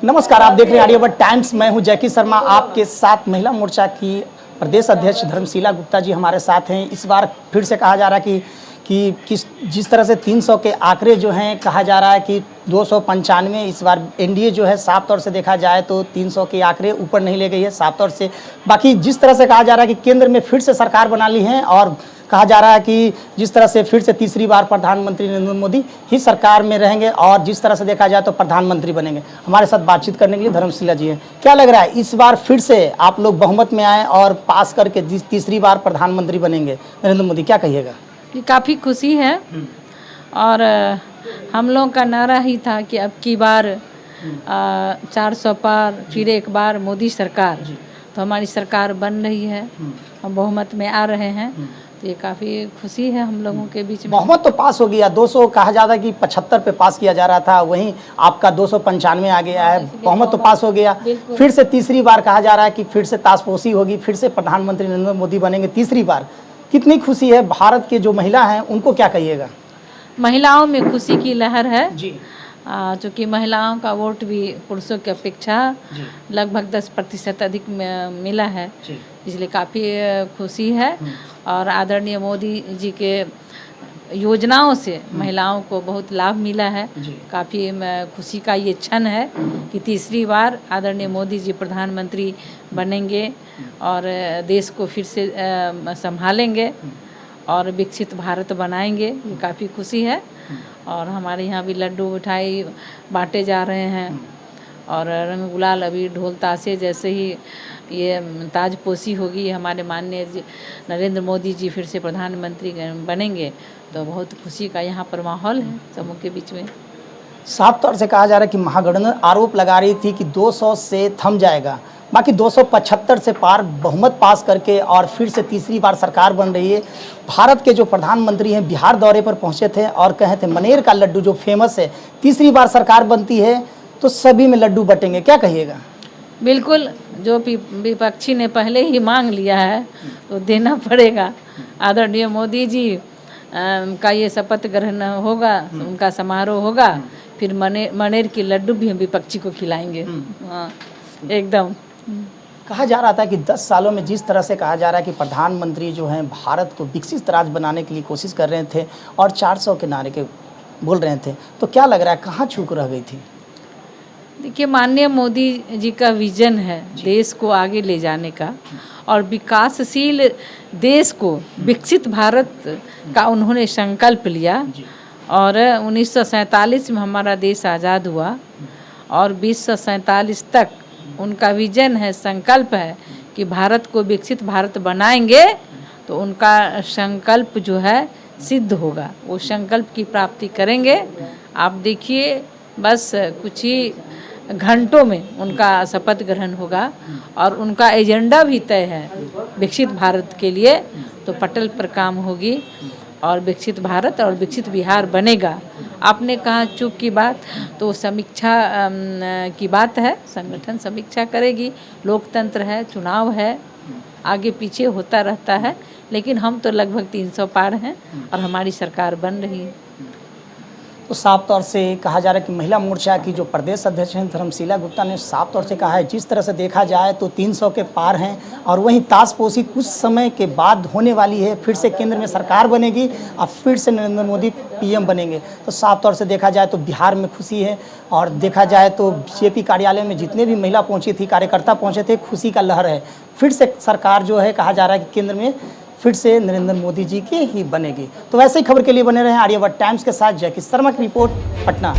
नमस्कार, आप देख रहे हैं आर्यभट्ट टाइम्स। मैं हूं जैकी शर्मा, आपके साथ। महिला मोर्चा की प्रदेश अध्यक्ष धर्मशीला गुप्ता जी हमारे साथ हैं। इस बार फिर से कहा जा रहा है कि जिस तरह से 300 के आंकड़े जो हैं, कहा जा रहा है कि 295 इस बार एनडीए जो है, साफ तौर से देखा जाए तो 300 के आंकड़े ऊपर नहीं ले गई है साफ तौर से। बाकी जिस तरह से कहा जा रहा है कि केंद्र में फिर से सरकार बना ली है और कहा जा रहा है कि जिस तरह से फिर से तीसरी बार प्रधानमंत्री नरेंद्र मोदी ही सरकार में रहेंगे और जिस तरह से देखा जाए तो प्रधानमंत्री बनेंगे। हमारे साथ बातचीत करने के लिए धर्मशीला जी हैं। क्या लग रहा है, इस बार फिर से आप लोग बहुमत में आए और पास करके तीसरी बार प्रधानमंत्री बनेंगे नरेंद्र मोदी, क्या कहिएगा? काफ़ी खुशी है और हम लोगों का नारा ही था कि अब की बार 400 पार, फिर एक बार मोदी सरकार। तो हमारी सरकार बन रही है, हम बहुमत में आ रहे हैं, तो ये काफ़ी खुशी है हम लोगों के बीच में। बहुमत तो पास हो गया, 200 कहा जाता कि 75 पे पास किया जा रहा था, वहीं आपका 295 आ गया है। बहुमत तो पास हो गया, फिर से तीसरी बार कहा जा रहा है कि फिर से ताशपोशी होगी, फिर से प्रधानमंत्री नरेंद्र मोदी बनेंगे तीसरी बार। कितनी खुशी है। भारत के जो महिला हैं उनको क्या कहिएगा? महिलाओं में खुशी की लहर है जी। चूँकि महिलाओं का वोट भी पुरुषों की अपेक्षा लगभग 10% अधिक मिला है, इसलिए काफ़ी खुशी है। और आदरणीय मोदी जी के योजनाओं से महिलाओं को बहुत लाभ मिला है। काफ़ी खुशी का ये क्षण है कि तीसरी बार आदरणीय मोदी जी प्रधानमंत्री बनेंगे और देश को फिर से संभालेंगे और विकसित भारत बनाएंगे। ये काफ़ी खुशी है। और हमारे यहाँ भी लड्डू मिठाई बांटे जा रहे हैं और रंग गुलाल, अभी ढोल ताशे जैसे ही ये ताजपोशी होगी, हमारे माननीय नरेंद्र मोदी जी फिर से प्रधानमंत्री बनेंगे, तो बहुत खुशी का यहाँ पर माहौल है समूह के बीच में। साफ तौर से कहा जा रहा है कि महागठबंधन आरोप लगा रही थी कि 200 से थम जाएगा, बाकी 275 से पार बहुमत पास करके और फिर से तीसरी बार सरकार बन रही है। भारत के जो प्रधानमंत्री हैं बिहार दौरे पर पहुंचे थे और कहे थे मनेर का लड्डू जो फेमस है, तीसरी बार सरकार बनती है तो सभी में लड्डू बटेंगे, क्या कहिएगा? बिल्कुल, जो विपक्षी ने पहले ही मांग लिया है तो देना पड़ेगा। आदरणीय मोदी जी का ये शपथ ग्रहण होगा, उनका समारोह होगा, फिर मनेर की लड्डू भी हम विपक्षी को खिलाएंगे। हाँ, एकदम। कहा जा रहा था कि 10 सालों में जिस तरह से कहा जा रहा है कि प्रधानमंत्री जो हैं भारत को विकसित राज्य बनाने के लिए कोशिश कर रहे थे और 400 के नारे के बोल रहे थे, तो क्या लग रहा है कहाँ चूक रह गई थी? देखिए, माननीय मोदी जी का विजन है देश को आगे ले जाने का और विकासशील देश को विकसित भारत का उन्होंने संकल्प लिया। और 1947 में हमारा देश आज़ाद हुआ और 2047 तक उनका विजन है, संकल्प है कि भारत को विकसित भारत बनाएंगे, तो उनका संकल्प जो है सिद्ध होगा, वो संकल्प की प्राप्ति करेंगे। आप देखिए, बस कुछ ही घंटों में उनका शपथ ग्रहण होगा और उनका एजेंडा भी तय है विकसित भारत के लिए, तो पटल पर काम होगी और विकसित भारत और विकसित बिहार बनेगा। आपने कहा चूक की बात, तो समीक्षा की बात है, संगठन समीक्षा करेगी, लोकतंत्र है, चुनाव है, आगे पीछे होता रहता है, लेकिन हम तो लगभग 300 पार हैं और हमारी सरकार बन रही है। तो साफ तौर से कहा जा रहा है कि महिला मोर्चा की जो प्रदेश अध्यक्ष हैं धर्मशीला गुप्ता ने साफ तौर से कहा है, जिस तरह से देखा जाए तो 300 के पार हैं और वहीं ताशपोशी कुछ समय के बाद होने वाली है, फिर से केंद्र में सरकार बनेगी और फिर से नरेंद्र मोदी पीएम बनेंगे। तो साफ तौर से देखा जाए तो बिहार में खुशी है और देखा जाए तो बीजेपी कार्यालय में जितने भी महिला पहुँची थी, कार्यकर्ता पहुँचे थे, खुशी का लहर है। फिर से सरकार जो है कहा जा रहा है कि केंद्र में फिर से नरेंद्र मोदी जी की ही बनेगी। तो वैसे ही खबर के लिए बने रहे आर्यभट्ट टाइम्स के साथ। जैकी शर्मा की रिपोर्ट, पटना।